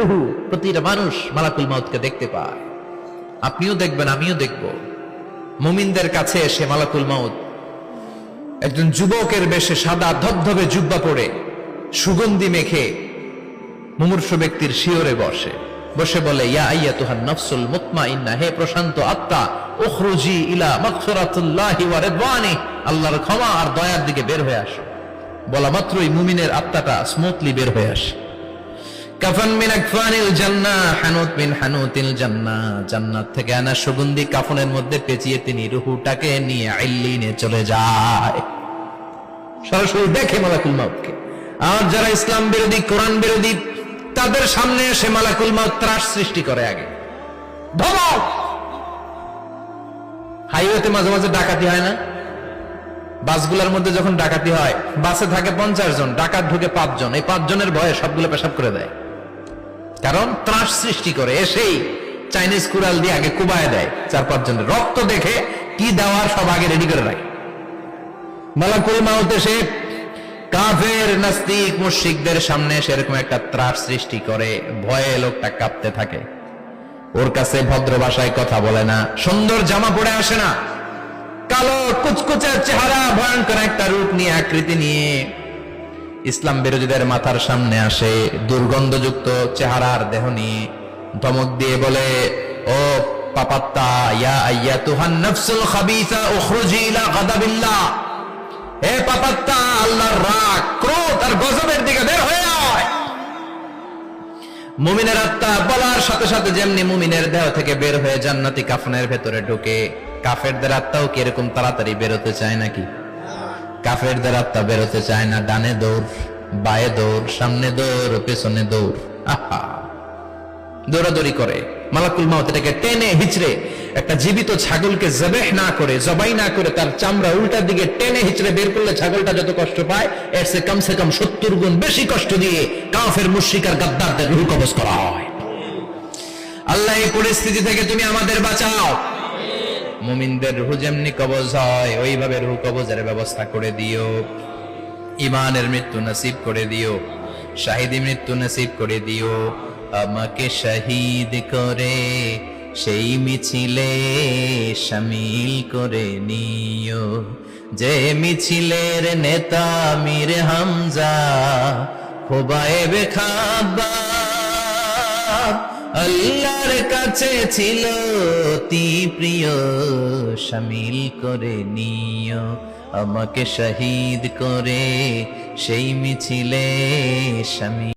রুহু, প্রতিটা মানুষ মালাকুল মাউতকে দেখতে পায়। আপনিও দেখবেন, আমিও দেখব। মুমিনদের কাছে এসে মালাকুল মাউত একজন যুবকের বেশে সাদা ধবধবে জুব্বা পরে সুগন্ধি মেখে মুমূর্ষু ব্যক্তির শিয়রে বসে বলে, ইয়া আইয়াতুহান নাফসুল মুতমাইন্নাহ, হে প্রশান্ত আত্মা, উখরুজি ইলা মাগফিরাতুল্লাহি ওয়া রিদওয়ানি, আল্লাহর ক্ষমা আর দয়ার দিকে বের হয়ে আসো। বলা মাত্রই মুমিনের আত্মাটা স্মুথলি বের হয়ে আসে। কাফান মিন আকফানিল জান্নাহ, হানুত মিন হানুতিল জান্নাহ, জান্নাত থেকে আনা সুগন্ধি কাফনের মধ্যে পেঁচিয়ে তিনি রূহটাকে নিয়ে ইল্লিনে চলে যায়। সরাসরি দেখে মালাকুল মাউতকে। আর যারা ইসলাম বিরোধী, কোরআন বিরোধী, তাদের সামনে এসে মালাকুল মাউত ত্রাস সৃষ্টি করে। আগে ধমক। হাইওয়েতে মাঝে মাঝে ডাকাতি হয় না? বাসগুলোর মধ্যে যখন ডাকাতি হয়, বাসে থাকে 50 জন, ডাকাত ঢুকে 5 জন, এই 5 জনের ভয়ে সবগুলো পেশাব করে দেয়। কারণ ত্রাস সৃষ্টি করে। এসেই চাইনিজ কুড়াল দিয়ে আগে কুবায় দেয় 4-5 জনের। রক্ত দেখে কি দেওয়ার সব আগে রেডি করে রাখে। মালাকুল মাউত এসে কাফের, নাস্তিক, মুশরিকদের সামনে সেরকম একটা ত্রাস সৃষ্টি করে। ভয়ে লোকটা কাঁপতে থাকে। ওর কাছে ভদ্র ভাষায় কথা বলে না, সুন্দর জামা পরে আসে না, কালো কুচকুচে চেহারা, ভয়ঙ্কর একটা রূপ নিয়ে, আকৃতি নিয়ে ইসলাম বিরোধীদের মাথার সামনে আসে। দুর্গন্ধযুক্ত চেহারার দেহ নিয়ে ধমক দিয়ে বলে, ও পাপাত্তা, ইয়া আইয়াতুহান নাফসুল খাবিসা উখরুজি ইলা গাদাবিল্লাহ, হে পাপাত্তা, আল্লাহর রাগ, ক্রোধ আর গজবের দিকে বের হয়ে আয়। মুমিনের আত্মা বলার সাথে সাথে যেমনি মুমিনের দেহ থেকে বের হয়ে জান্নাতি কাফনের ভেতরে ঢুকে, কাফেরদের আত্মাও কি এরকম তাড়াতাড়ি বেরোতে চায় নাকি? কাফেরদের আত্মা বেরোতে চায় না। ডানে দৌড়, বায়ে দৌড়, সামনে দৌড়, পেছনে দৌড়, আহা, দৌড়াদৌড়ি করে। মালাকুল মাউত এটাকে টেনে হিচড়ে, একটা জীবিত ছাগলকে জবাই না করে তার চামড়া উল্টার দিকে টেনে হিচড়ে বের করলে ছাগলটা যত কষ্ট পায়, এর চেয়ে কমসে কম 70 গুণ বেশি কষ্ট দিয়ে কাফের, মুশরিক আর গাদ্দারদের রূহ কবজ করা হয়। আল্লাহ এই পরিস্থিতি থেকে তুমি আমাদের বাঁচাও। মুমিনদের রূহ যেমনি কবজ হয়, ওইভাবে রূহ কবজের ব্যবস্থা করে দিও। ঈমানের মৃত্যু নসিব করে দিও, শাহিদি মৃত্যু নসিব করে দিও। আমাকে শহীদ করে সেই মিছিলে শামিল করে নিও, যে মিছিলের নেতা মীর হামজা, খোবায়েবে খাব্বাব, আল্লাহর কাছে ছিল অতি প্রিয়, শামিল করে নিও। আমাকে শহীদ করে সেই মিছিলে শামিল